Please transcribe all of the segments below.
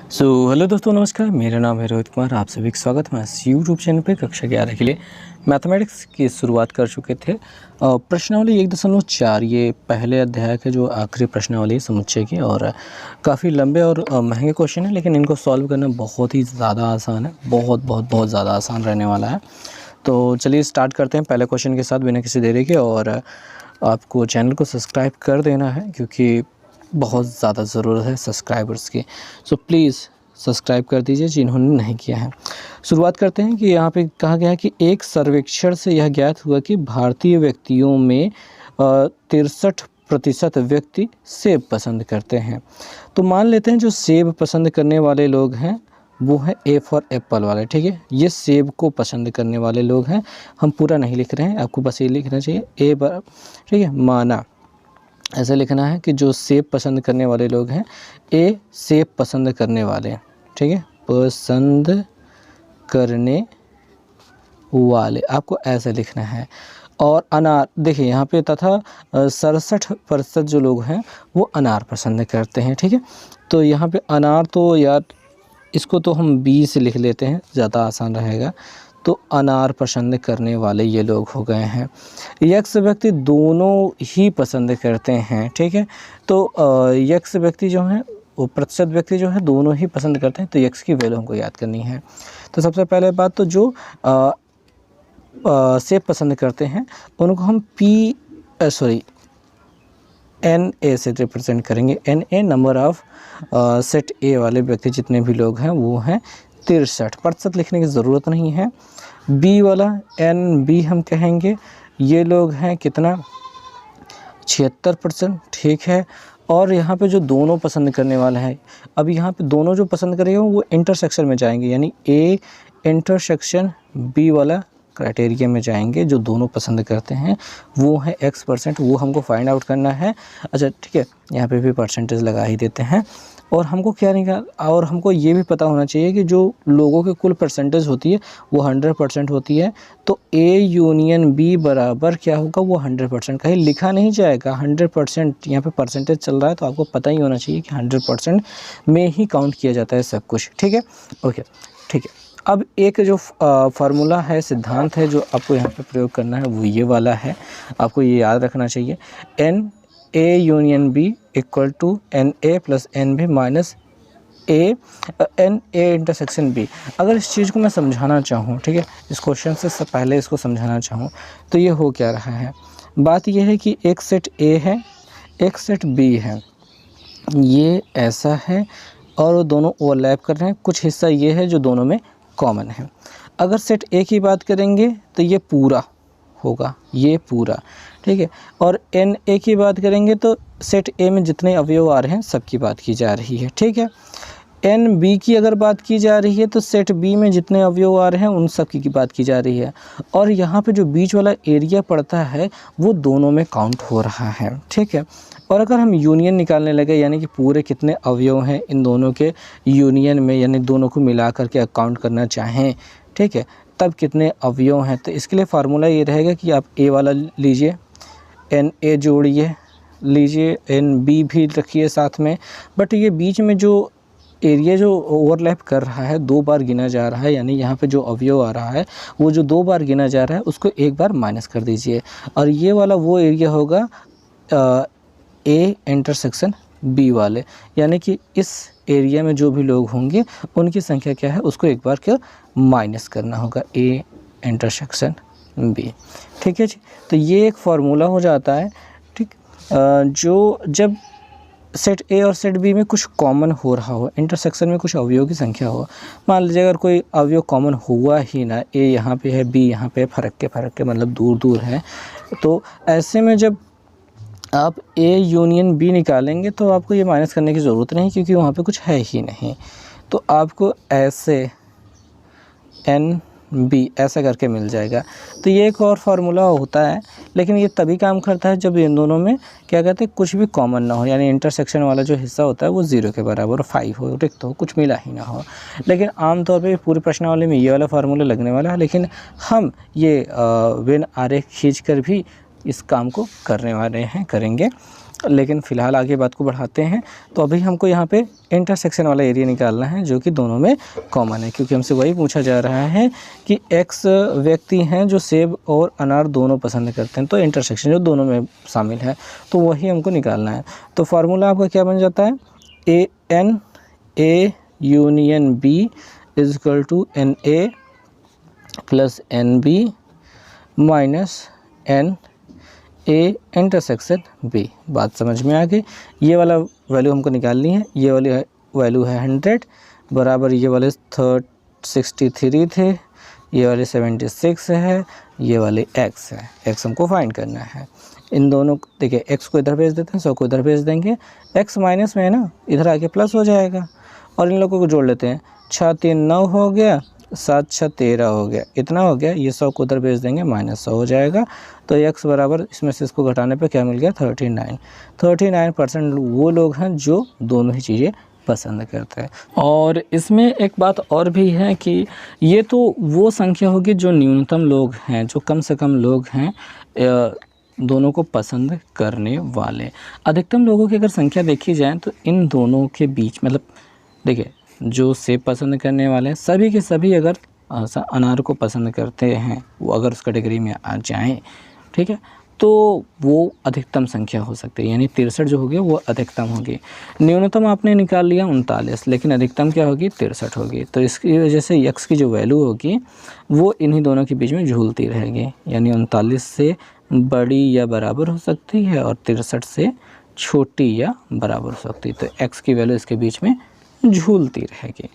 Hello दोस्तों, नमस्कार। मेरा नाम है रोहित कुमार। आप सभी का स्वागत है। मैं इस यूट्यूब चैनल पे कक्षा 11 के लिए मैथमेटिक्स की शुरुआत कर चुके थे। प्रश्नावली 1.4 ये पहले अध्याय के जो आखिरी प्रश्नावली समुच्चय की, और काफ़ी लंबे और महंगे क्वेश्चन हैं, लेकिन इनको सॉल्व करना बहुत ही ज़्यादा आसान है। बहुत ज़्यादा आसान रहने वाला है। तो चलिए स्टार्ट करते हैं पहले क्वेश्चन के साथ बिना किसी देरी के। और आपको चैनल को सब्सक्राइब कर देना है, क्योंकि बहुत ज़्यादा ज़रूरत है सब्सक्राइबर्स की। सो प्लीज़ सब्सक्राइब कर दीजिए जिन्होंने नहीं किया है। शुरुआत करते हैं कि यहाँ पे कहा गया है कि एक सर्वेक्षण से यह ज्ञात हुआ कि भारतीय व्यक्तियों में 63% व्यक्ति सेब पसंद करते हैं। तो मान लेते हैं जो सेब पसंद करने वाले लोग हैं वो है ए फॉर एप्पल वाले, ठीक है। ये सेब को पसंद करने वाले लोग हैं। हम पूरा नहीं लिख रहे हैं, आपको बस ये लिखना चाहिए ए पर, ठीक है। माना ऐसे लिखना है कि जो सेब पसंद करने वाले लोग हैं, ए सेब पसंद करने वाले, ठीक है, पसंद करने वाले, आपको ऐसे लिखना है। और अनार, देखिए यहाँ पे तथा 67% जो लोग हैं वो अनार पसंद करते हैं, ठीक है। तो यहाँ पे अनार, तो यार इसको तो हम बी से लिख लेते हैं, ज़्यादा आसान रहेगा। तो अनार पसंद करने वाले ये लोग हो गए हैं। यक्स व्यक्ति दोनों ही पसंद करते हैं, ठीक है। तो यक्स व्यक्ति जो हैं वो प्रतिशत व्यक्ति जो है दोनों ही पसंद करते हैं। तो यक्स की वैल्यू हमको याद करनी है। तो सबसे पहले बात, तो जो सेब पसंद करते हैं उनको हम एन ए से रिप्रेजेंट करेंगे। N A number of set A वाले व्यक्ति जितने भी लोग हैं वो हैं 63%। लिखने की ज़रूरत नहीं है। बी वाला एन बी हम कहेंगे, ये लोग हैं कितना, 76%, ठीक है। और यहाँ पे जो दोनों पसंद करने वाला है, अब यहाँ पे दोनों जो पसंद करेगा वो इंटरसेक्शन में जाएंगे, यानी ए इंटरसेक्शन बी वाला क्राइटेरिया में जाएंगे। जो दोनों पसंद करते हैं वो है X%, वो हमको फाइंड आउट करना है। अच्छा ठीक है, यहाँ पे भी परसेंटेज लगा ही देते हैं। और हमको क्या निकाल, और हमको ये भी पता होना चाहिए कि जो लोगों की कुल परसेंटेज होती है वो 100% होती है। तो A यूनियन B बराबर क्या होगा, वो 100%। कहीं लिखा नहीं जाएगा 100%, यहाँ पे परसेंटेज चल रहा है तो आपको पता ही होना चाहिए कि 100% में ही काउंट किया जाता है सब कुछ, ठीक है। ओके, ठीक है। अब एक जो फार्मूला है, सिद्धांत है, जो आपको यहाँ पे प्रयोग करना है वो ये वाला है। आपको ये याद रखना चाहिए, N A union B equal to N A plus N B minus N A intersection B. अगर इस चीज़ को मैं समझाना चाहूँ, ठीक है, इस क्वेश्चन से पहले इसको समझाना चाहूँ तो ये हो क्या रहा है। बात ये है कि एक सेट ए है, एक सेट बी है, ये ऐसा है और वो दोनों ओवरलैप कर रहे हैं। कुछ हिस्सा ये है जो दोनों में कॉमन है। अगर सेट ए की बात करेंगे तो ये पूरा होगा, ये पूरा, ठीक है। और एन ए की बात करेंगे तो सेट ए में जितने अवयव आ रहे हैं सबकी बात की जा रही है, ठीक है। एन बी की अगर बात की जा रही है तो सेट बी में जितने अवयव आ रहे हैं उन सब की बात की जा रही है। और यहाँ पे जो बीच वाला एरिया पड़ता है वो दोनों में काउंट हो रहा है, ठीक है। और अगर हम यूनियन निकालने लगे, यानी कि पूरे कितने अवयव हैं इन दोनों के यूनियन में, यानी दोनों को मिला करके अकाउंट करना चाहें, ठीक है, तब कितने अवयव हैं। तो इसके लिए फार्मूला ये रहेगा कि आप ए वाला लीजिए, एन ए जोड़िए, लीजिए एन बी भी रखिए साथ में। बट ये बीच में जो एरिया जो ओवरलैप कर रहा है 2 बार गिना जा रहा है, यानी यहाँ पे जो अवयव आ रहा है वो जो 2 बार गिना जा रहा है उसको एक बार माइनस कर दीजिए। और ये वाला वो एरिया होगा ए इंटरसेक्शन बी वाले, यानी कि इस एरिया में जो भी लोग होंगे उनकी संख्या क्या है उसको एक बार क्या माइनस करना होगा, ए इंटरसेक्शन बी, ठीक है जी। तो ये एक फार्मूला हो जाता है, ठीक। जो जब सेट ए और सेट बी में कुछ कॉमन हो रहा हो, इंटरसेक्शन में कुछ अवयव की संख्या हो, मान लीजिए अगर कोई अवयव कॉमन हुआ ही ना, ए यहाँ पे है बी यहाँ पे, फ़र्क के मतलब दूर दूर है, तो ऐसे में जब आप ए यूनियन बी निकालेंगे तो आपको ये माइनस करने की ज़रूरत नहीं, क्योंकि वहाँ पे कुछ है ही नहीं। तो आपको ऐसे एन बी ऐसा करके मिल जाएगा। तो ये एक और फार्मूला होता है, लेकिन ये तभी काम करता है जब इन दोनों में क्या कहते हैं कुछ भी कॉमन ना हो, यानी इंटरसेक्शन वाला जो हिस्सा होता है वो 0 के बराबर 5 हो, रिक्त हो, कुछ मिला ही ना हो। लेकिन आमतौर पे पूरी प्रश्नावली में ये वाला फार्मूला लगने वाला है, लेकिन हम ये वेन आरेख खींच कर भी इस काम को करने वाले हैं, करेंगे। लेकिन फ़िलहाल आगे बात को बढ़ाते हैं। तो अभी हमको यहाँ पे इंटरसेक्शन वाला एरिया निकालना है जो कि दोनों में कॉमन है, क्योंकि हमसे वही पूछा जा रहा है कि x व्यक्ति हैं जो सेब और अनार दोनों पसंद करते हैं, तो इंटरसेक्शन जो दोनों में शामिल है तो वही हमको निकालना है। तो फार्मूला आपका क्या बन जाता है, A union B is equal to NA plus NB minus NA intersection B। बात समझ में आ गई। ये वाला वैल्यू हमको निकालनी है, ये वाली वैल्यू है 100 बराबर ये वाले 63 थे, ये वाले 76 है, ये वाले x है। x हमको फाइंड करना है। इन दोनों देखिए x को इधर भेज देते हैं, 100 को इधर भेज देंगे, x माइनस में है ना, इधर आके प्लस हो जाएगा और इन लोगों को जोड़ लेते हैं। 6 3 9 हो गया, 7 6 13 हो गया, इतना हो गया। ये 100 को उधर भेज देंगे, -100 हो जाएगा। तो x बराबर इसमें से इसको घटाने पे क्या मिल गया, 39% वो लोग हैं जो दोनों ही चीज़ें पसंद करते हैं। और इसमें एक बात और भी है कि ये तो वो संख्या होगी जो न्यूनतम लोग हैं, जो कम से कम लोग हैं दोनों को पसंद करने वाले। अधिकतम लोगों की अगर संख्या देखी जाए तो इन दोनों के बीच, मतलब देखिए जो सेब पसंद करने वाले हैं सभी के सभी अगर अनार को पसंद करते हैं, वो अगर उस कैटेगरी में आ जाएं, ठीक है, तो वो अधिकतम संख्या हो सकती है, यानी 63 जो होगी वो अधिकतम होगी। न्यूनतम आपने निकाल लिया 39, लेकिन अधिकतम क्या होगी, 63 होगी। तो इसकी वजह से x की जो वैल्यू होगी वो इन्हीं दोनों के बीच में झूलती रहेगी, यानी 39 से बड़ी या बराबर हो सकती है और 63 से छोटी या बराबर हो सकती है। तो x की वैल्यू इसके बीच में झूलती रहेगी।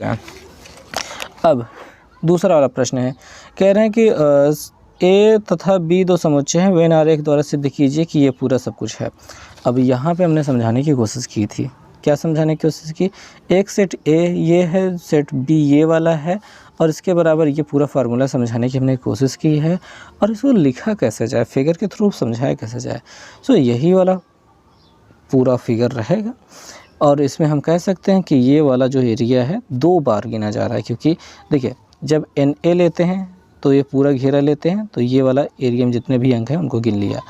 अब दूसरा वाला प्रश्न है, कह रहे हैं कि A तथा B दो समुच्चय हैं, वेन आरेख द्वारा सिद्ध कीजिए कि ये पूरा सब कुछ है। अब यहाँ पे हमने समझाने की कोशिश की थी। क्या समझाने की कोशिश की, एक सेट A ये है, सेट B ये वाला है, और इसके बराबर ये पूरा फार्मूला समझाने की हमने कोशिश की है। और इसको लिखा कैसे जाए, फिगर के थ्रू समझाया कैसे जाए। सो यही वाला पूरा फिगर रहेगा और इसमें हम कह सकते हैं कि ये वाला जो एरिया है 2 बार गिना जा रहा है, क्योंकि देखिए जब NA लेते हैं तो ये पूरा घेरा लेते हैं, तो ये वाला एरिया में जितने भी अंक हैं उनको गिन लिया।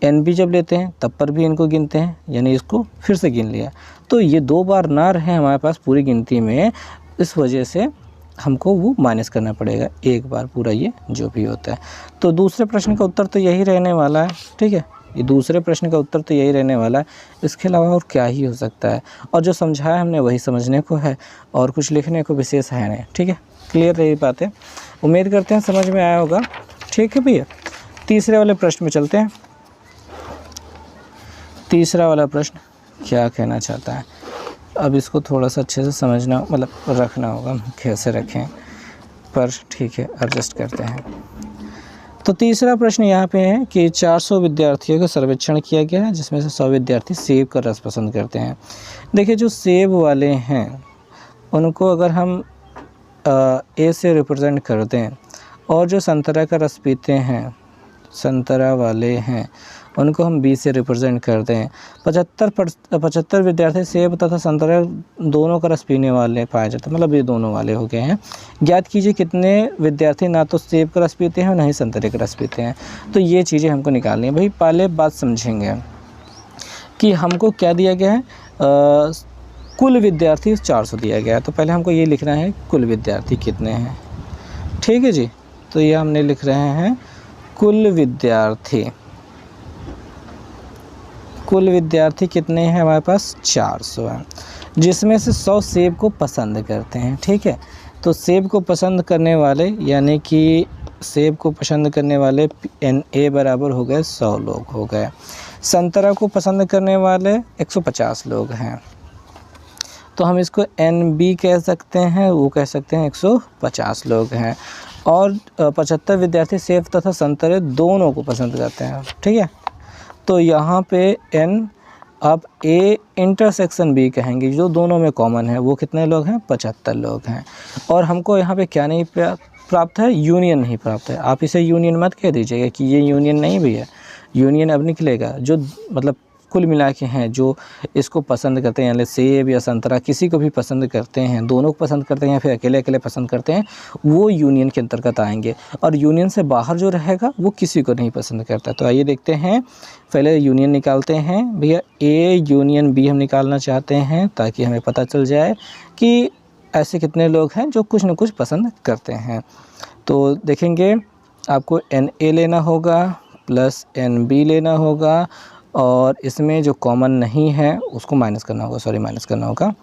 NB जब लेते हैं तब पर भी इनको गिनते हैं, यानी इसको फिर से गिन लिया। तो ये 2 बार ना रहे हमारे पास पूरी गिनती में, इस वजह से हमको वो माइनस करना पड़ेगा एक बार पूरा ये जो भी होता है। तो दूसरे प्रश्न का उत्तर तो यही रहने वाला है, ठीक है, ये दूसरे प्रश्न का उत्तर तो यही रहने वाला है। इसके अलावा और क्या ही हो सकता है, और जो समझाया हमने वही समझने को है और कुछ लिखने को विशेष है नहीं, ठीक है। क्लियर रही बातें, उम्मीद करते हैं समझ में आया होगा, ठीक है भैया। तीसरे वाले प्रश्न में चलते हैं। तीसरा वाला प्रश्न क्या कहना चाहता है, अब इसको थोड़ा सा अच्छे से समझना, मतलब रखना होगा, कैसे रखें पर ठीक है, एडजस्ट करते हैं। तो तीसरा प्रश्न यहाँ पे है कि 400 विद्यार्थियों का सर्वेक्षण किया गया है, जिसमें से 100 विद्यार्थी सेब का रस पसंद करते हैं। देखिए जो सेब वाले हैं उनको अगर हम A से रिप्रेजेंट करते हैं, और जो संतरा का रस पीते हैं, संतरा वाले हैं, उनको हम B से रिप्रेजेंट करते हैं। 75 विद्यार्थी सेब तथा संतरा दोनों का रस पीने वाले पाए जाते हैं, मतलब ये दोनों वाले हो गए हैं। ज्ञात कीजिए कितने विद्यार्थी ना तो सेब का रस पीते हैं और ना ही संतरे का रस पीते हैं। तो ये चीज़ें हमको निकालनी है। भाई पहले बात समझेंगे कि हमको क्या दिया गया है, कुल विद्यार्थी 400 दिया गया है। तो पहले हमको ये लिखना है कुल विद्यार्थी कितने हैं, ठीक है जी। तो ये हमने लिख रहे हैं कुल विद्यार्थी कितने हैं हमारे पास, 400 हैं, जिसमें से 100 सेब को पसंद करते हैं, ठीक है। तो सेब को पसंद करने वाले, यानी कि सेब को पसंद करने वाले NA बराबर हो गए 100 लोग हो गए। संतरा को पसंद करने वाले 150 लोग हैं, तो हम इसको NB कह सकते हैं, वो कह सकते हैं 150 लोग हैं। और 75 विद्यार्थी सेब तथा संतरे दोनों को पसंद करते हैं, ठीक है। तो यहाँ पे N, अब A इंटरसेक्शन B कहेंगे, जो दोनों में कॉमन है, वो कितने लोग हैं, 75 लोग हैं। और हमको यहाँ पे क्या नहीं प्राप्त है, यूनियन नहीं प्राप्त है। आप इसे यूनियन मत कह दीजिएगा कि ये यूनियन नहीं भी है, यूनियन अब निकलेगा। जो मतलब कुल मिला के हैं जो इसको पसंद करते हैं, यानी सेब या संतरा किसी को भी पसंद करते हैं, दोनों को पसंद करते हैं या फिर अकेले अकेले पसंद करते हैं, वो यूनियन के अंतर्गत आएंगे। और यूनियन से बाहर जो रहेगा वो किसी को नहीं पसंद करता। तो आइए देखते हैं, पहले यूनियन निकालते हैं भैया। ए यूनियन बी हम निकालना चाहते हैं ताकि हमें पता चल जाए कि ऐसे कितने लोग हैं जो कुछ न कुछ पसंद करते हैं। तो देखेंगे आपको NA लेना होगा प्लस NB लेना होगा, और इसमें जो कॉमन नहीं है उसको माइनस करना होगा,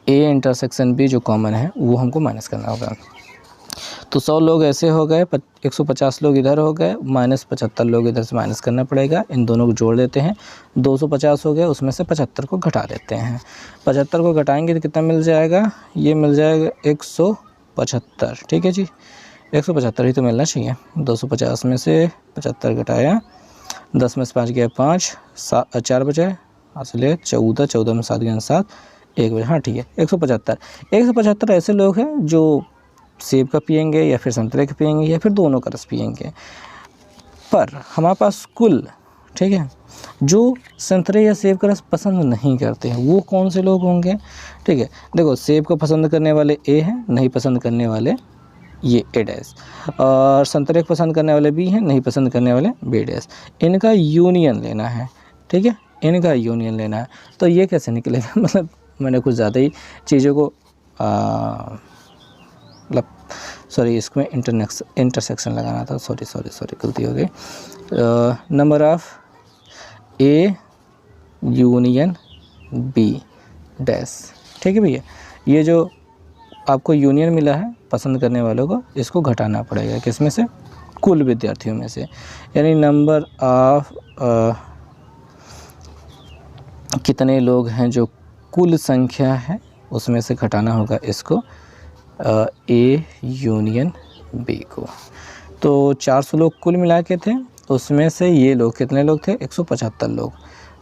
A इंटरसेक्शन B जो कॉमन है वो हमको माइनस करना होगा। तो 100 लोग ऐसे हो गए, 150 लोग इधर हो गए, माइनस 75 लोग इधर से माइनस करना पड़ेगा। इन दोनों को जोड़ देते हैं, 250 हो गए, उसमें से 75 को घटा देते हैं। 75 को घटाएंगे तो कितना मिल जाएगा, ये मिल जाएगा 175। ठीक है जी, 175 ही तो मिलना चाहिए। 250 में से 75 घटाया, 10 में से 5 गया 5, 4 बचे, असले 14, 14 में 7 गया 7, 1 बजे, हाँ ठीक है 175 ऐसे लोग हैं जो सेब का पियेंगे या फिर संतरे का पियेंगे या फिर दोनों का रस पियेंगे। पर हमारे पास कुल, ठीक है, जो संतरे या सेब का रस पसंद नहीं करते हैं वो कौन से लोग होंगे। ठीक है, देखो सेब को पसंद करने वाले A हैं, नहीं पसंद करने वाले ये A डैश, और संतरे को पसंद करने वाले B हैं, नहीं पसंद करने वाले B डैश। इनका यूनियन लेना है, ठीक है, इनका यूनियन लेना है। तो ये कैसे निकलेगा, मतलब मैंने कुछ ज़्यादा ही चीज़ों को मतलब सॉरी, इसमें इंटरसेक्शन लगाना था, सॉरी गलती हो गई। Number of A union B dash. ठीक है भैया, ये जो आपको यूनियन मिला है पसंद करने वालों को, इसको घटाना पड़ेगा किसमें से, कुल विद्यार्थियों में से, यानी नंबर ऑफ कितने लोग हैं जो कुल संख्या है उसमें से घटाना होगा इसको A यूनियन B को। तो 400 लोग कुल मिला के थे, उसमें से ये लोग कितने लोग थे, 175 लोग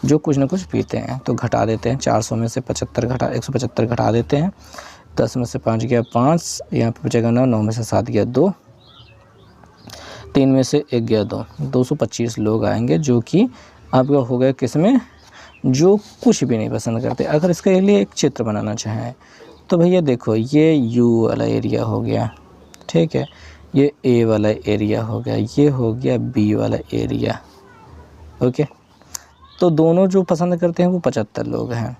जो कुछ न कुछ पीते हैं। तो घटा देते हैं, 400 में से 175 घटा देते हैं, 10 में से 5 गया 5, यहाँ पे बचेगा 9, 9 में से 7 गया 2, 3 में से 1 गया 2, 225 लोग आएंगे जो कि आपका हो गया किसमें, जो कुछ भी नहीं पसंद करते। अगर इसके लिए एक चित्र बनाना चाहें तो भैया देखो, ये U वाला एरिया हो गया, ठीक है, ये A वाला एरिया हो गया, ये हो गया B वाला एरिया, ओके। तो दोनों जो पसंद करते हैं वो 75 लोग हैं,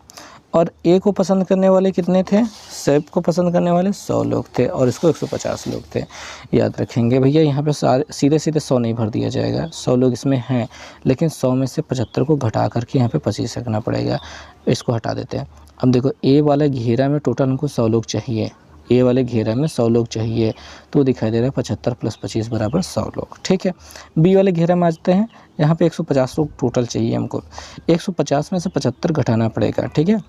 और A को पसंद करने वाले कितने थे, सेब को पसंद करने वाले 100 लोग थे, और इसको 150 लोग थे। याद रखेंगे भैया, यहाँ पे सीधे 100 नहीं भर दिया जाएगा, 100 लोग इसमें हैं, लेकिन 100 में से 75 को घटा करके यहाँ पे 25 रखना पड़ेगा। इसको हटा देते हैं। अब देखो A वाले घेरा में टोटल हमको 100 लोग चाहिए, A वाले घेरा में 100 लोग चाहिए, तो दिखाई दे रहा है 75 + 25 बराबर 100 लोग, ठीक है। B वाले घेरा में आते हैं, यहाँ पे 150 लोग टोटल चाहिए हमको, 150 में से 75 घटाना पड़ेगा, ठीक है,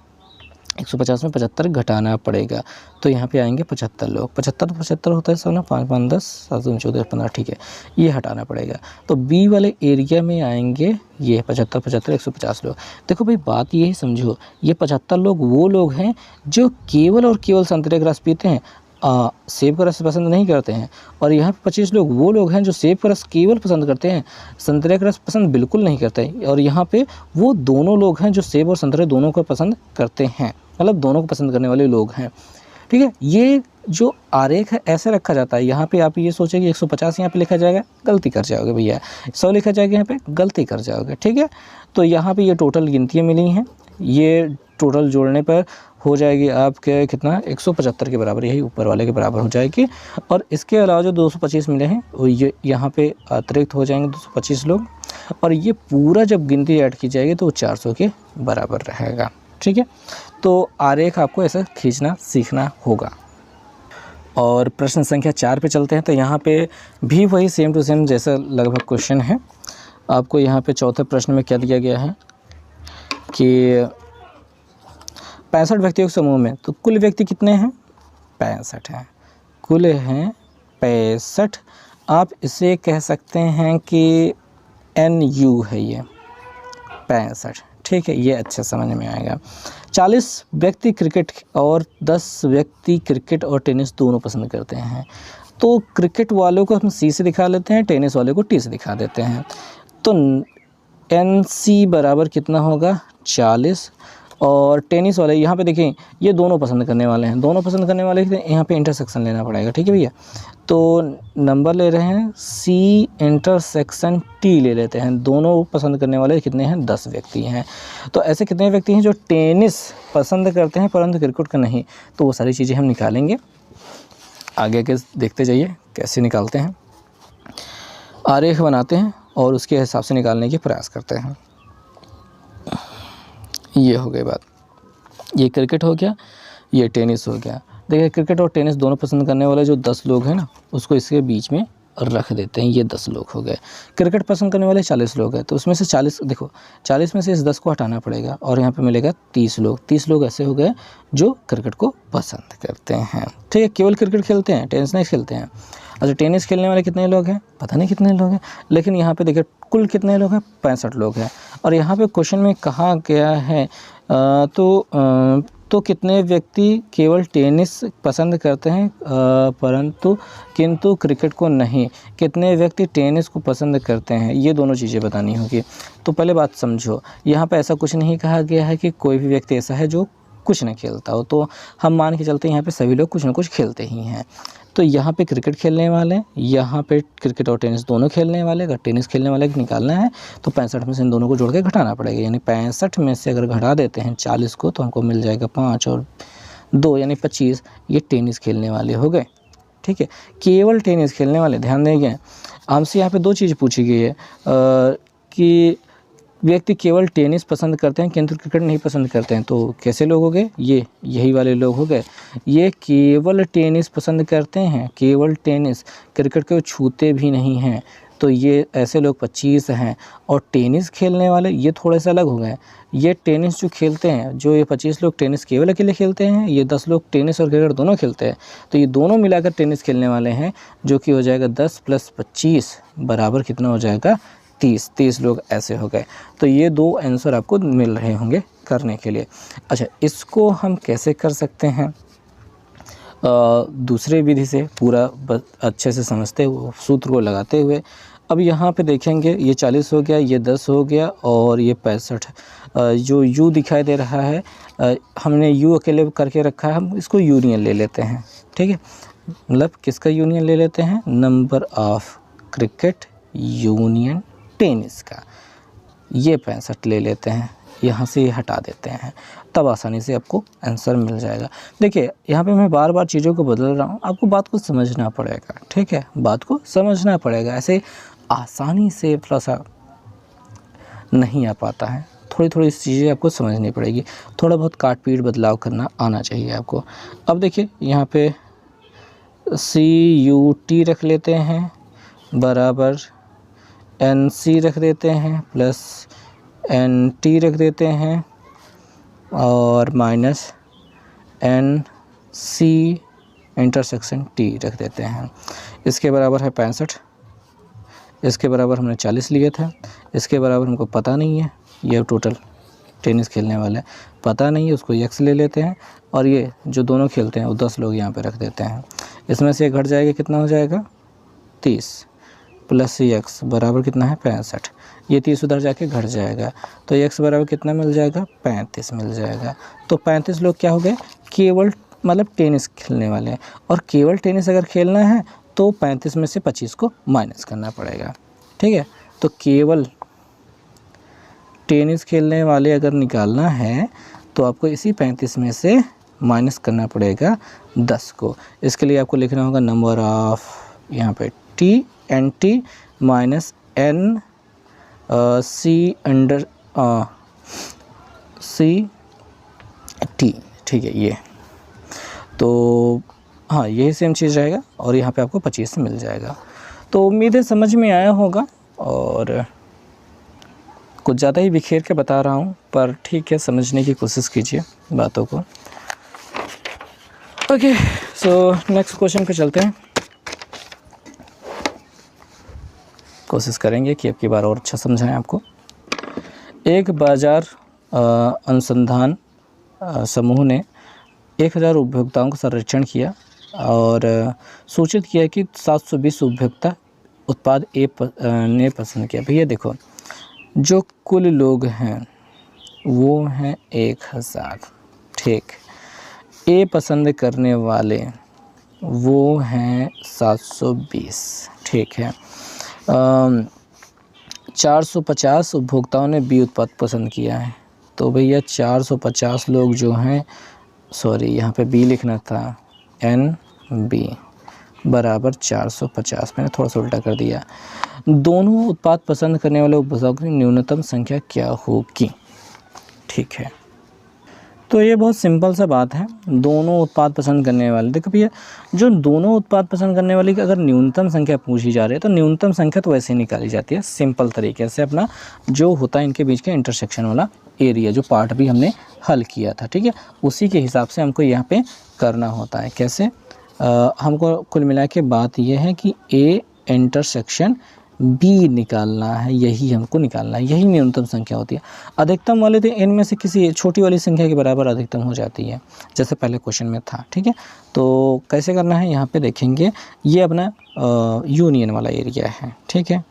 150 में 75 घटाना पड़ेगा, तो यहाँ पे आएंगे 75 लोग। 75 होता है 100 ना, 5 5 10 7 7 14 15, ठीक है, ये हटाना पड़ेगा। तो B वाले एरिया में आएंगे ये 75 150 लोग। देखो भाई, बात ये ही समझो, ये 75 लोग वो लोग हैं जो केवल और केवल संतरे का रस पीते हैं, सेब का रस पसंद नहीं करते हैं। और यहाँ पे 25 लोग वो लोग हैं जो सेब का रस केवल पसंद करते हैं, संतरे का रस पसंद बिल्कुल नहीं करते। और यहाँ पे वो दोनों लोग हैं जो सेब और संतरे दोनों को पसंद करते हैं, मतलब दोनों को पसंद करने वाले लोग हैं, ठीक है। ये जो आरेख है ऐसे रखा जाता है। यहाँ पे आप ये सोचें कि 150 यहाँ पे लिखा जाएगा, गलती कर जाओगे भैया, 100 लिखा जाएगा यहाँ पे, गलती कर जाओगे, ठीक है। तो यहाँ पे ये टोटल गिनतियाँ मिली हैं, ये टोटल जोड़ने पर हो जाएगी आपके कितना, 175 के बराबर, यही ऊपर वाले के बराबर हो जाएगी। और इसके अलावा जो 225 मिले हैं वो ये यहाँ पे अतिरिक्त हो जाएंगे 225 लोग, और ये पूरा जब गिनती ऐड की जाएगी तो 400 के बराबर रहेगा, ठीक है। तो आरेख आपको ऐसा खींचना सीखना होगा। और प्रश्न संख्या 4 पे चलते हैं। तो यहाँ पे भी वही सेम टू सेम जैसा लगभग क्वेश्चन है। आपको यहाँ पे चौथे प्रश्न में क्या दिया गया है कि 65 व्यक्तियों के समूह में, तो कुल व्यक्ति कितने हैं, 65 हैं, कुल हैं 65। आप इसे कह सकते हैं कि NU है ये 65, ठीक है, ये अच्छा समझ में आएगा। 40 व्यक्ति क्रिकेट और 10 व्यक्ति क्रिकेट और टेनिस दोनों पसंद करते हैं। तो क्रिकेट वालों को हम C से दिखा लेते हैं, टेनिस वाले को T से दिखा देते हैं। तो NC बराबर कितना होगा 40। और टेनिस वाले यहाँ पे देखें ये दोनों पसंद करने वाले हैं, दोनों पसंद करने वाले यहाँ पे इंटरसेक्शन लेना पड़ेगा, ठीक है भैया। तो नंबर ले रहे हैं C इंटरसेक्शन T ले लेते हैं। दोनों पसंद करने वाले कितने हैं 10 व्यक्ति हैं। तो ऐसे कितने व्यक्ति हैं जो टेनिस पसंद करते हैं परंतु क्रिकेट का नहीं, तो वो सारी चीज़ें हम निकालेंगे। आगे के देखते जाइए कैसे निकालते हैं, आरेख बनाते हैं और उसके हिसाब से निकालने की प्रयास करते हैं। ये हो गई बात, ये क्रिकेट हो गया, ये टेनिस हो गया। देखिए क्रिकेट और टेनिस दोनों पसंद करने वाले जो 10 लोग हैं ना, उसको इसके बीच में रख देते हैं। ये 10 लोग हो गए। क्रिकेट पसंद करने वाले 40 लोग हैं, तो उसमें से 40 देखो 40 में से इस 10 को हटाना पड़ेगा और यहाँ पे मिलेगा 30 लोग। 30 लोग ऐसे हो गए जो क्रिकेट को पसंद करते हैं, ठीक है। केवल क्रिकेट खेलते हैं, टेनिस नहीं खेलते हैं। अच्छा टेनिस खेलने वाले कितने लोग हैं पता नहीं कितने लोग हैं, लेकिन यहाँ पे देखिए कुल कितने लोग हैं 65 लोग हैं। और यहाँ पे क्वेश्चन में कहा गया है तो कितने व्यक्ति केवल टेनिस पसंद करते हैं किंतु क्रिकेट को नहीं, कितने व्यक्ति टेनिस को पसंद करते हैं, ये दोनों चीज़ें बतानी होगी। तो पहले बात समझो, यहाँ पे ऐसा कुछ नहीं कहा गया है कि कोई भी व्यक्ति ऐसा है जो कुछ नहीं खेलता हो, तो हम मान के चलते हैं यहाँ पे सभी लोग कुछ ना कुछ खेलते ही हैं। तो यहाँ पे क्रिकेट खेलने वाले, यहाँ पे क्रिकेट और टेनिस दोनों खेलने वाले। अगर टेनिस खेलने वाले निकालना है तो 65 में से इन दोनों को जोड़ के घटाना पड़ेगा, यानी 65 में से अगर घटा देते हैं 40 को तो हमको मिल जाएगा 5 और 2 यानी 25। ये टेनिस खेलने वाले हो गए, ठीक है। केवल टेनिस खेलने वाले, ध्यान देंगे हमसे यहाँ पे 2 चीज़ पूछी गई है कि व्यक्ति केवल टेनिस पसंद करते हैं किंतु क्रिकेट नहीं पसंद करते हैं, तो कैसे लोग हो गए, यही वाले लोग हो गए। ये केवल टेनिस पसंद करते हैं, केवल टेनिस, क्रिकेट को छूते भी नहीं हैं, तो ये ऐसे लोग 25 हैं। और टेनिस खेलने वाले ये थोड़े से अलग हो गए। ये टेनिस जो खेलते हैं, जो ये 25 लोग टेनिस केवल अकेले खेलते हैं, ये 10 लोग टेनिस और क्रिकेट दोनों खेलते हैं, तो ये दोनों मिलाकर टेनिस खेलने वाले हैं, जो कि हो जाएगा 10 + 25 बराबर कितना हो जाएगा 30 लोग ऐसे हो गए। तो ये 2 आंसर आपको मिल रहे होंगे करने के लिए। अच्छा इसको हम कैसे कर सकते हैं दूसरे विधि से, पूरा अच्छे से समझते हुए, सूत्र को लगाते हुए। अब यहाँ पे देखेंगे ये 40 हो गया, ये 10 हो गया और ये 65। जो u दिखाई दे रहा है हमने u अकेले करके रखा है, हम इसको यूनियन ले लेते हैं, ठीक है। मतलब किसका यूनियन ले लेते हैं, number of cricket union tennis का। ये 65 ले लेते हैं, यहाँ से ये हटा देते हैं, तब आसानी से आपको आंसर मिल जाएगा। देखिए यहाँ पे मैं बार बार चीज़ों को बदल रहा हूँ, आपको बात को समझना पड़ेगा, ठीक है, बात को समझना पड़ेगा। ऐसे आसानी से थोड़ा सा नहीं आ पाता है, थोड़ी थोड़ी चीज़ें आपको समझनी पड़ेगी, थोड़ा बहुत काट पीट बदलाव करना आना चाहिए आपको। अब देखिए यहाँ पे CUT रख लेते हैं बराबर NC रख देते हैं प्लस NT रख देते हैं और माइनस NC इंटरसेक्शन T रख देते हैं। इसके बराबर है 65, इसके बराबर हमने 40 लिए था, इसके बराबर हमको पता नहीं है, ये टोटल टेनिस खेलने वाले पता नहीं है, उसको x ले लेते हैं और ये जो दोनों खेलते हैं वो 10 लोग यहाँ पे रख देते हैं। इसमें से घट जाएगा, कितना हो जाएगा 30 प्लस x बराबर कितना है 65। ये 30 उधर जाके घट जाएगा, तो x बराबर कितना मिल जाएगा 35 मिल जाएगा। तो 35 लोग क्या हो गए, केवल मतलब टेनिस खेलने वाले हैं। और केवल टेनिस अगर खेलना है तो 35 में से 25 को माइनस करना पड़ेगा, ठीक है। तो केवल टेनिस खेलने वाले अगर निकालना है तो आपको इसी 35 में से माइनस करना पड़ेगा 10 को। इसके लिए आपको लिखना होगा नंबर ऑफ यहाँ पे NT minus NC under CT, ठीक है। ये तो हाँ यही सेम चीज़ रहेगा और यहाँ पे आपको 25 मिल जाएगा। तो उम्मीद है समझ में आया होगा, और कुछ ज़्यादा ही बिखेर के बता रहा हूँ, पर ठीक है समझने की कोशिश कीजिए बातों को। ओके सो नेक्स्ट क्वेश्चन पे चलते हैं। कोशिश करेंगे कि अब की बार और अच्छा समझाएं आपको। एक बाजार अनुसंधान समूह ने 1000 उपभोक्ताओं का सर्वेक्षण किया और सूचित किया कि 720 उपभोक्ता उत्पाद ए ने पसंद किया। भैया देखो जो कुल लोग हैं वो हैं 1000, ठीक। ए पसंद करने वाले वो हैं 720, ठीक है। 450 उपभोक्ताओं ने बी उत्पाद पसंद किया है, तो भैया 450 लोग जो हैं, सॉरी यहाँ पे बी लिखना था, एन बी बराबर 450, मैंने थोड़ा सा उल्टा कर दिया। दोनों उत्पाद पसंद करने वाले उपभोक्ताओं की न्यूनतम संख्या क्या होगी, ठीक है। तो ये बहुत सिंपल सा बात है, दोनों उत्पाद पसंद करने वाले, देखो भैया जो दोनों उत्पाद पसंद करने वाले की अगर न्यूनतम संख्या पूछी जा रही है तो न्यूनतम संख्या तो वैसे ही निकाली जाती है सिंपल तरीके से, अपना जो होता है इनके बीच का इंटरसेक्शन वाला एरिया, जो पार्ट भी हमने हल किया था, ठीक है, उसी के हिसाब से हमको यहाँ पे करना होता है। कैसे हमको कुल मिला के बात यह है कि ए इंटरसेक्शन बी निकालना है, यही हमको निकालना है, यही न्यूनतम संख्या होती है। अधिकतम वाले तो इनमें से किसी छोटी वाली संख्या के बराबर अधिकतम हो जाती है, जैसे पहले क्वेश्चन में था, ठीक है। तो कैसे करना है यहाँ पे देखेंगे, ये अपना यूनियन वाला एरिया है, ठीक है।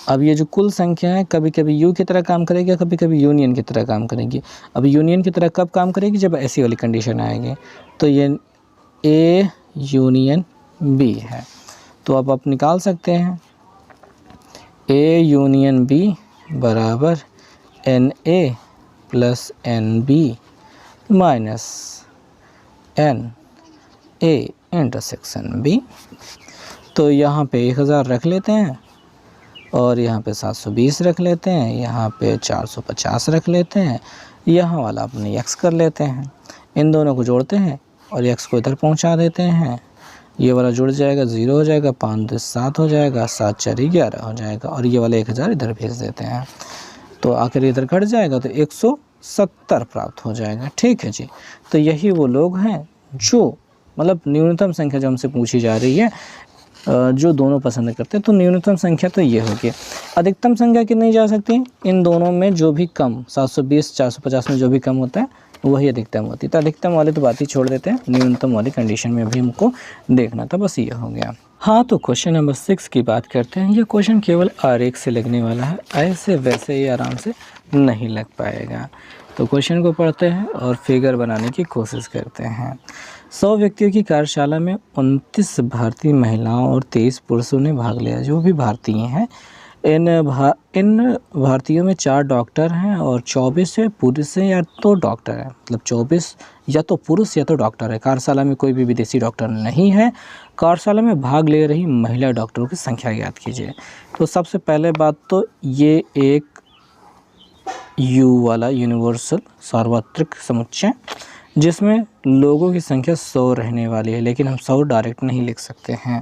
अब ये जो कुल संख्या है कभी कभी यू की तरह काम करेगी, कभी कभी यूनियन की तरह काम करेगी। अब यूनियन की तरह कब काम करेगी, जब ऐसी वाली कंडीशन आएगी। तो ये ए यूनियन बी है, तो अब आप निकाल सकते हैं ए यूनियन बी बराबर N A plus N B minus N A intersection B. तो यहाँ पे 1000 रख लेते हैं और यहाँ पे 720 रख लेते हैं, यहाँ पे 450 रख लेते हैं, यहाँ वाला अपने x कर लेते हैं, इन दोनों को जोड़ते हैं और x को इधर पहुँचा देते हैं, ये वाला जुड़ जाएगा, 0 हो जाएगा, 5 2 7 हो जाएगा, 7 4 11 हो जाएगा, और ये वाला 1000 इधर भेज देते हैं, तो आखिर इधर कट जाएगा तो 170 प्राप्त हो जाएगा, ठीक है जी। तो यही वो लोग हैं जो मतलब न्यूनतम संख्या जो हमसे पूछी जा रही है, जो दोनों पसंद करते हैं, तो न्यूनतम संख्या तो ये होगी। अधिकतम संख्या कितनी जा सकती है, इन दोनों में जो भी कम, 720 450 में जो भी कम होता है वही अधिकतम होती है। तो अधिकतम वाले तो बात ही छोड़ देते हैं, न्यूनतम वाली कंडीशन में भी हमको देखना था, बस ये हो गया। हाँ, तो क्वेश्चन नंबर 6 की बात करते हैं। ये क्वेश्चन केवल आरेख से लगने वाला है, ऐसे वैसे ये आराम से नहीं लग पाएगा। तो क्वेश्चन को पढ़ते हैं और फिगर बनाने की कोशिश करते हैं। 100 व्यक्तियों की कार्यशाला में 29 भारतीय महिलाओं और 23 पुरुषों ने भाग लिया, जो भी भारतीय हैं। इन भारतीयों में 4 डॉक्टर हैं और 24 पुरुष हैं या तो डॉक्टर हैं, मतलब 24 या तो पुरुष या तो डॉक्टर है। कार्यशाला में कोई भी विदेशी डॉक्टर नहीं है। कार्यशाला में भाग ले रही महिला डॉक्टरों की संख्या ज्ञात कीजिए। तो सबसे पहले बात तो ये एक यू वाला यूनिवर्सल सार्वत्रिक समुच्चय, जिसमें लोगों की संख्या 100 रहने वाली है, लेकिन हम 100 डायरेक्ट नहीं लिख सकते हैं,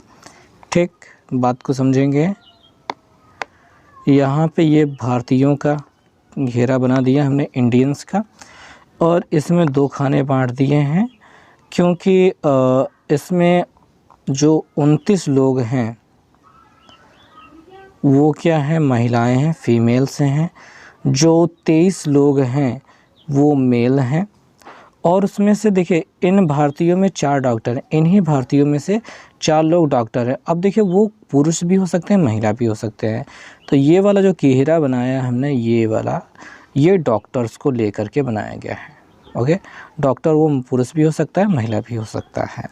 ठीक। बात को समझेंगे। यहाँ पे ये भारतीयों का घेरा बना दिया हमने, इंडियंस का, और इसमें 2 खाने बांट दिए हैं, क्योंकि इसमें जो 29 लोग हैं वो क्या है, महिलाएं हैं, फीमेल्स हैं। जो 23 लोग हैं वो मेल हैं, और उसमें से देखिए इन भारतीयों में 4 डॉक्टर हैं, इन्हीं भारतीयों में से 4 लोग डॉक्टर हैं। अब देखिए वो पुरुष भी हो सकते हैं, महिला भी हो सकते हैं। तो ये वाला जो घेरा बनाया हमने, ये वाला, ये डॉक्टर्स को लेकर के बनाया गया है, ओके। डॉक्टर वो पुरुष भी हो सकता है, महिला भी हो सकता है,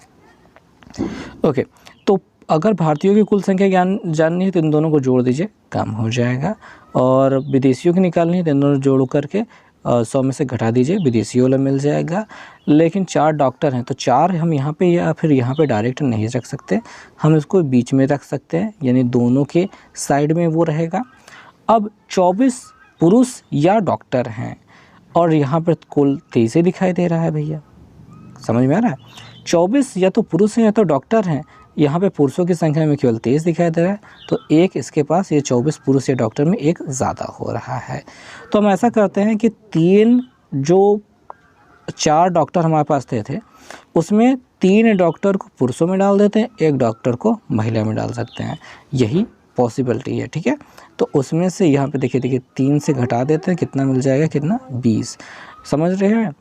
ओके। तो अगर भारतीयों की कुल संख्या जाननी है तो इन दोनों को जोड़ दीजिए, काम हो जाएगा। और विदेशियों की निकालनी है तो इन दोनों जोड़ करके 100 में से घटा दीजिए, विदेशियों वाला मिल जाएगा। लेकिन 4 डॉक्टर हैं तो 4 हम यहाँ पे या फिर यहाँ पे डायरेक्ट नहीं रख सकते, हम इसको बीच में रख सकते हैं, यानी दोनों के साइड में वो रहेगा। अब 24 पुरुष या डॉक्टर हैं और यहाँ पर कुल 23 दिखाई दे रहा है भैया, समझ में आ रहा है। 24 या तो पुरुष हैं या तो डॉक्टर हैं, यहाँ पे पुरुषों की संख्या में केवल 23 दिखाई दे रहा है, तो एक इसके पास ये 24 पुरुष या डॉक्टर में एक ज़्यादा हो रहा है। तो हम ऐसा करते हैं कि 4 डॉक्टर हमारे पास थे उसमें 3 डॉक्टर को पुरुषों में डाल देते हैं, 1 डॉक्टर को महिला में डाल सकते हैं, यही पॉसिबिलिटी है, ठीक है। तो उसमें से यहाँ पे देखिए 3 से घटा देते हैं, कितना मिल जाएगा, कितना, 20, समझ रहे हैं।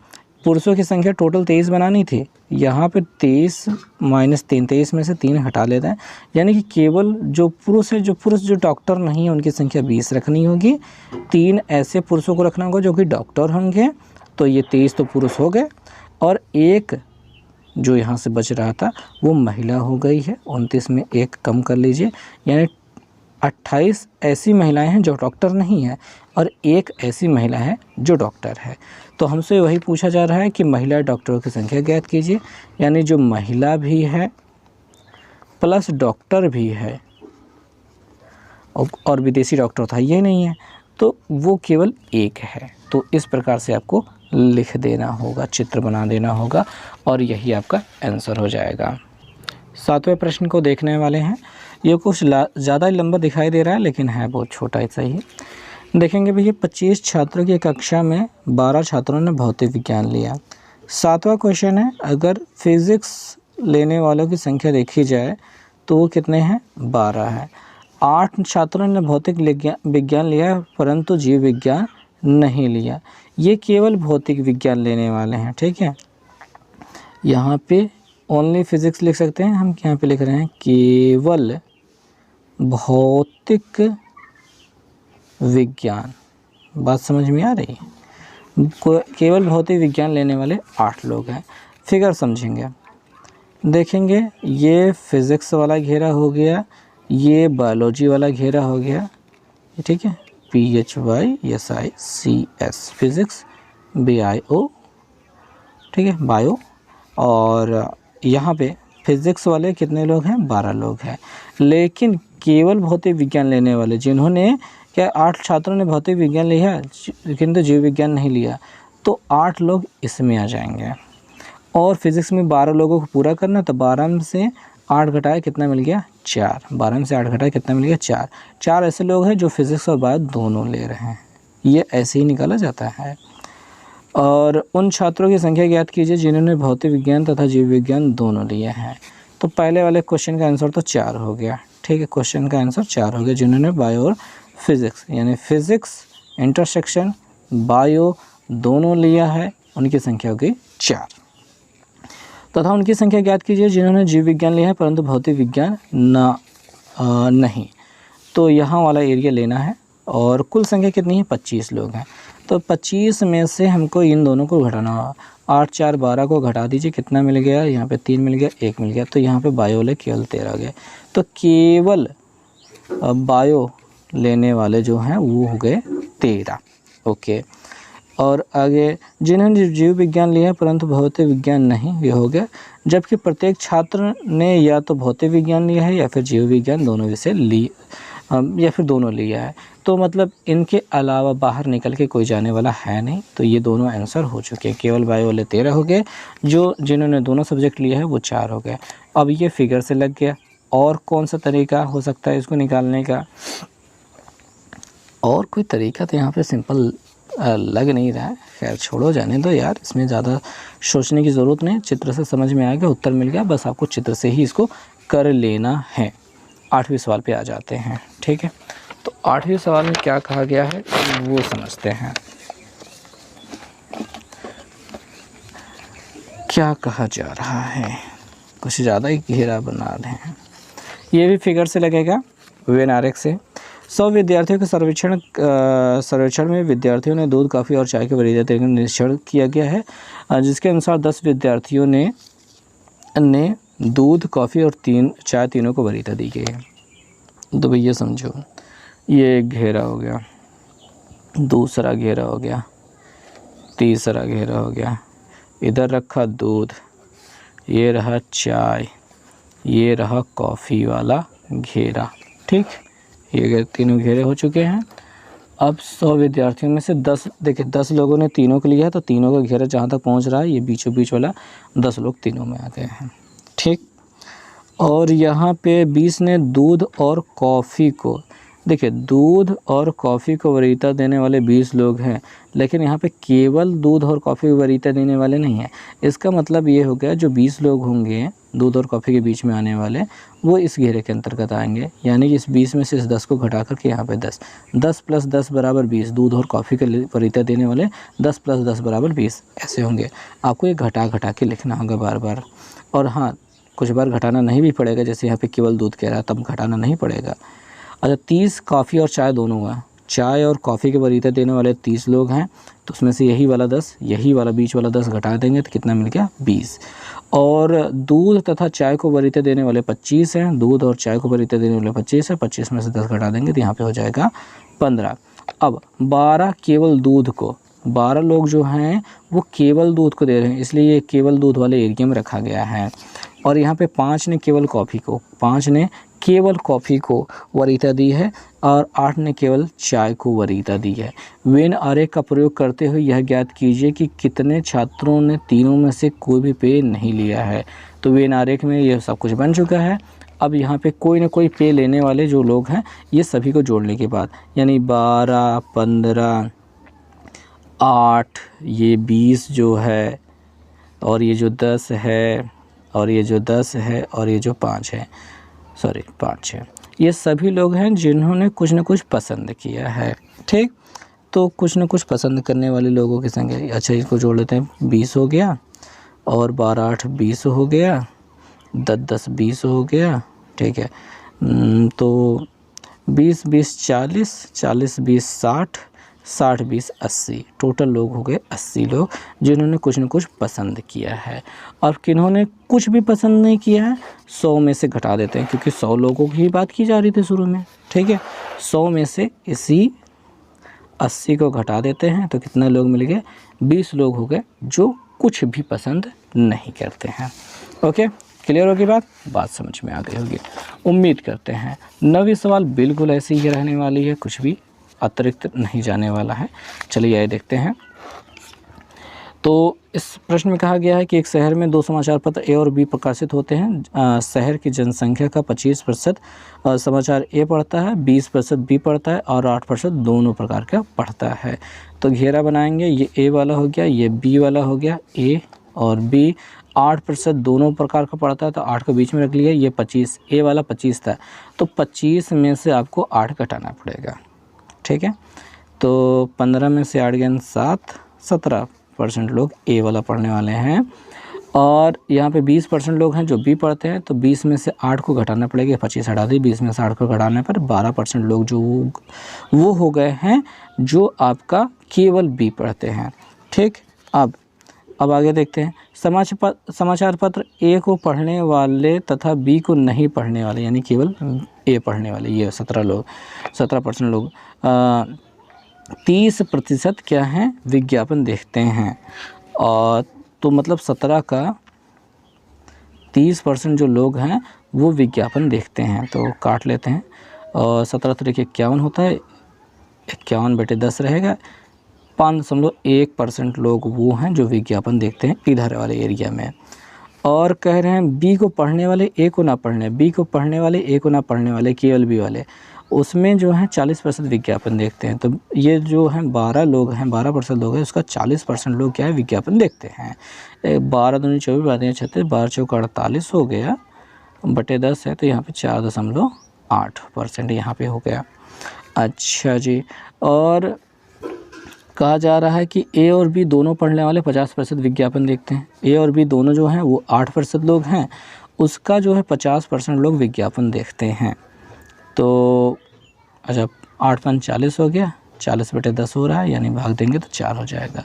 पुरुषों की संख्या टोटल 23 बनानी थी, यहाँ पे 23 माइनस 3, 23 में से 3 हटा लेते हैं, यानी कि केवल जो पुरुष है, जो डॉक्टर नहीं है उनकी संख्या 20 रखनी होगी। 3 ऐसे पुरुषों को रखना होगा जो कि डॉक्टर होंगे, तो ये 23 तो पुरुष हो गए, और एक जो यहाँ से बच रहा था वो महिला हो गई है। 29 में एक कम कर लीजिए, यानी 28 ऐसी महिलाएं हैं जो डॉक्टर नहीं है और एक ऐसी महिला है जो डॉक्टर है। तो हमसे वही पूछा जा रहा है कि महिला डॉक्टरों की संख्या ज्ञात कीजिए, यानी जो महिला भी है प्लस डॉक्टर भी है और विदेशी डॉक्टर था ये नहीं है, तो वो केवल एक है। तो इस प्रकार से आपको लिख देना होगा, चित्र बना देना होगा, और यही आपका आंसर हो जाएगा। 7वें प्रश्न को देखने वाले हैं। ये कुछ ज़्यादा लंबा दिखाई दे रहा है लेकिन है बहुत छोटा ऐसा ही। देखेंगे भैया 25 छात्रों की कक्षा में 12 छात्रों ने भौतिक विज्ञान लिया। 7वां क्वेश्चन है, अगर फिज़िक्स लेने वालों की संख्या देखी जाए तो वो कितने हैं, 12 है। 8 छात्रों ने भौतिक विज्ञान लिया परंतु जीव विज्ञान नहीं लिया। ये केवल भौतिक विज्ञान लेने वाले हैं, ठीक है। यहाँ पे ओनली फिज़िक्स लिख सकते हैं हम, यहाँ पे लिख रहे हैं केवल भौतिक विज्ञान। बात समझ में आ रही है? केवल भौतिक विज्ञान लेने वाले 8 लोग हैं। फिगर समझेंगे, देखेंगे ये फिज़िक्स वाला घेरा हो गया, ये बायोलॉजी वाला घेरा हो गया, ठीक है, PHYSICS फिज़िक्स, BIO, ठीक है, बायो। और यहाँ पे फिज़िक्स वाले कितने लोग हैं, 12 लोग हैं। लेकिन केवल भौतिक विज्ञान लेने वाले जिन्होंने, क्या 8 छात्रों ने भौतिक विज्ञान लिया किंतु जीव विज्ञान नहीं लिया, तो 8 लोग इसमें आ जाएंगे। और फिज़िक्स में 12 लोगों को पूरा करना, तो 12 में से 8 घटाए कितना मिल गया, 4। 12 में से 8 घटाए कितना मिल गया, 4। 4 ऐसे लोग हैं जो फिज़िक्स और बायो दोनों ले रहे हैं, ये ऐसे ही निकाला जाता है। और उन छात्रों की संख्या ज्ञात कीजिए जिन्होंने भौतिक विज्ञान तथा जीव विज्ञान दोनों लिए हैं। तो पहले वाले क्वेश्चन का आंसर तो 4 हो गया, ठीक है, क्वेश्चन का आंसर 4 हो गया। जिन्होंने बायो और फिज़िक्स यानी फिज़िक्स इंटरसेक्शन बायो दोनों लिया है, उनकी संख्या हो गई 4। तथा उनकी संख्या ज्ञात कीजिए जिन्होंने जीव विज्ञान लिया है परंतु भौतिक विज्ञान नहीं। तो यहाँ वाला एरिया लेना है। और कुल संख्या कितनी है, 25 लोग हैं। तो 25 में से हमको इन दोनों को घटाना होगा। 8 4 12 को घटा दीजिए, कितना मिल गया, यहाँ पे 3 मिल गया, 1 मिल गया, तो यहाँ पे बायो ले केवल 13 गए। तो केवल बायो लेने वाले जो हैं वो हो गए 13। ओके, और आगे जिन्होंने जीव विज्ञान लिया है परंतु भौतिक विज्ञान नहीं, ये हो गया। जबकि प्रत्येक छात्र ने या तो भौतिक विज्ञान लिया है या फिर जीव विज्ञान दोनों विषय या फिर दोनों लिया है। तो मतलब इनके अलावा बाहर निकल के कोई जाने वाला है नहीं, तो ये दोनों आंसर हो चुके हैं। केवल बायो वाले 13 हो गए, जिन्होंने दोनों सब्जेक्ट लिया है वो 4 हो गए। अब ये फिगर से लग गया। और कौन सा तरीका हो सकता है इसको निकालने का, और कोई तरीका तो यहाँ पे सिंपल लग नहीं रहा है। खैर छोड़ो, जाने दो यार, इसमें ज़्यादा सोचने की ज़रूरत नहीं। चित्र से समझ में आएगा, उत्तर मिल गया, बस आपको चित्र से ही इसको कर लेना है। 8वें सवाल पे आ जाते हैं, ठीक है। तो 8वें सवाल में क्या कहा गया है वो समझते हैं। क्या कहा जा रहा है, कुछ ज़्यादा ही घेरा बना रहे हैं। ये भी फिगर से लगेगा, वेन आरेख से। 100 विद्यार्थियों के सर्वेक्षण में विद्यार्थियों ने दूध, कॉफ़ी और चाय के वरीयता तरीके का निरीक्षण किया गया है, जिसके अनुसार 10 विद्यार्थियों ने दूध, कॉफ़ी और चाय तीनों को वरीयता दी गई है। तो भैया समझो, ये एक घेरा हो गया, दूसरा घेरा हो गया, तीसरा घेरा हो गया, इधर रखा दूध, ये रहा चाय, ये रहा कॉफ़ी वाला घेरा, ठीक। ये तीनों घेरे हो चुके हैं। अब 100 विद्यार्थियों में से 10, देखिए 10 लोगों ने तीनों को लिया, तो तीनों का घेरा जहाँ तक पहुँच रहा है, ये बीचों बीच वाला 10 लोग तीनों में आ गए हैं, ठीक। और यहाँ पे 20 ने दूध और कॉफ़ी को, देखिए दूध और कॉफ़ी को वरीयता देने वाले 20 लोग हैं, लेकिन यहाँ पे केवल दूध और कॉफ़ी को वरीयता देने वाले नहीं हैं। इसका मतलब ये हो गया जो 20 लोग होंगे दूध और कॉफ़ी के बीच में आने वाले वो इस घेरे के अंतर्गत आएंगे, यानी कि इस 20 में से इस 10 को घटा करके यहाँ पे 10 + 10 = 20। दूध और कॉफ़ी के वरीयता देने वाले 10 + 10 = 20 ऐसे होंगे। आपको ये घटा के लिखना होगा बार बार। और हाँ, कुछ बार घटाना नहीं भी पड़ेगा, जैसे यहाँ पे केवल दूध कह रहा है तब घटाना नहीं पड़ेगा। अच्छा, 30 कॉफ़ी और चाय दोनों हुआ। चाय और कॉफ़ी के वरीयता देने वाले 30 लोग हैं, तो उसमें से यही वाला 10, यही वाला बीच वाला 10 घटा देंगे तो कितना मिल गया 20। और दूध तथा चाय को वरीयता देने वाले 25 हैं, दूध और चाय को वरीयता देने वाले 25 है, 25 में से 10 घटा देंगे तो यहाँ पे हो जाएगा 15। अब 12 केवल दूध को, 12 लोग जो हैं वो केवल दूध को दे रहे हैं, इसलिए ये केवल दूध वाले एरिया में रखा गया है। और यहाँ पे 5 ने केवल कॉफ़ी को, 5 ने केवल कॉफ़ी को वरीयता दी है और 8 ने केवल चाय को वरीयता दी है। वेन आरेख का प्रयोग करते हुए यह ज्ञात कीजिए कि कितने छात्रों ने तीनों में से कोई भी पेय नहीं लिया है। तो वेन आरेख में ये सब कुछ बन चुका है। अब यहाँ पे कोई ना कोई पेय लेने वाले जो लोग हैं ये सभी को जोड़ने के बाद, यानी 12, 15, 8, ये 20 जो है, और ये जो 10 है, और ये जो 10 है, और ये जो 5 है, 5 है, ये सभी लोग हैं जिन्होंने कुछ न कुछ पसंद किया है। ठीक, तो कुछ न कुछ पसंद करने वाले लोगों की संख्या, अच्छा इसको जोड़ लेते हैं, 20 हो गया, और 12, 8, 20 हो गया, 10, 10, 20 हो गया। ठीक है, तो 20, 20, 40, 40, 20, 60, 60, 20, 80, टोटल लोग हो गए 80 लोग जिन्होंने कुछ न कुछ पसंद किया है। और किन्होंने कुछ भी पसंद नहीं किया है 100 में से घटा देते हैं, क्योंकि 100 लोगों की ही बात की जा रही थी शुरू में। ठीक है, 100 में से इसी 80 को घटा देते हैं तो कितने लोग मिल गए, 20 लोग हो गए जो कुछ भी पसंद नहीं करते हैं। ओके, क्लियर होगी बात समझ में आ गई होगी उम्मीद करते हैं। 9वीं सवाल बिल्कुल ऐसी ही रहने वाली है, कुछ भी अतिरिक्त नहीं जाने वाला है। चलिए आइए देखते हैं। तो इस प्रश्न में कहा गया है कि एक शहर में 2 समाचार पत्र ए और बी प्रकाशित होते हैं। शहर की जनसंख्या का 25% समाचार ए पढ़ता है, 20% बी पढ़ता है और 8% दोनों प्रकार का पढ़ता है। तो घेरा बनाएंगे, ये ए वाला हो गया, ये बी वाला हो गया, ए और बी। 8% दोनों प्रकार का पढ़ता है तो 8 को बीच में रख लिया। ये 25, ए वाला 25 था, तो 25 में से आपको 8 घटाना पड़ेगा। ठीक है, तो 15 में से 8 गए 7, 17% लोग ए वाला पढ़ने वाले हैं। और यहाँ पे 20% लोग हैं जो बी पढ़ते हैं, तो 20 में से 8 को घटाना पड़ेगा, 25 हटा दी, 20 में से 8 को घटाने पर 12% लोग जो वो हो गए हैं जो आपका केवल बी पढ़ते हैं। ठीक, अब आगे देखते हैं। समाचार पत्र ए को पढ़ने वाले तथा बी को नहीं पढ़ने वाले, यानी केवल ए पढ़ने वाले, ये 17% लोग 30% क्या हैं, विज्ञापन देखते हैं। और तो मतलब 17 का 30% जो लोग हैं वो विज्ञापन देखते हैं, तो काट लेते हैं। और 17 तरीके 51 होता है, 51/10 रहेगा। 5.1% लोग वो हैं जो विज्ञापन देखते हैं इधर वाले एरिया में। और कह रहे हैं बी को पढ़ने वाले ए को ना पढ़ने, बी को पढ़ने वाले ए को ना पढ़ने वाले, केवल बी वाले, उसमें जो है 40% विज्ञापन देखते हैं। तो ये जो है 12 लोग हैं, 12% लोग हैं, उसका 40% लोग क्या है, विज्ञापन देखते हैं। 12 दूनी 24, 12 36, 12 चौका 48 हो गया, बटे 10 है, तो यहाँ पे 4.8% यहाँ पे हो गया। अच्छा जी, और कहा जा रहा है कि ए और बी दोनों पढ़ने वाले 50% विज्ञापन देखते हैं। ए और बी दोनों जो हैं वो 8% लोग हैं, उसका जो है 50% लोग विज्ञापन देखते हैं। तो अच्छा, 8 × 5 = 40 हो गया, 40/10 हो रहा है, यानी भाग देंगे तो 4 हो जाएगा।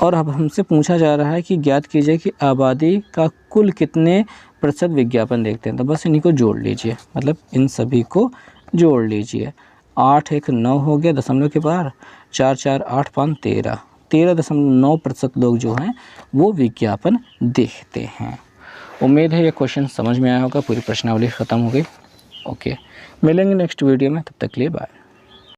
और अब हमसे पूछा जा रहा है कि ज्ञात कीजिए कि आबादी का कुल कितने प्रतिशत विज्ञापन देखते हैं। तो बस इन्हीं को जोड़ लीजिए, मतलब इन सभी को जोड़ लीजिए। 8 1 9 हो गया, दशमलव के बाहर, 4 4 8 5 13, 13.9% लोग जो हैं वो विज्ञापन देखते हैं। उम्मीद है ये क्वेश्चन समझ में आया होगा। पूरी प्रश्नावली ख़त्म हो गई। ओके, मिलेंगे नेक्स्ट वीडियो में, तब तक के लिए बाय।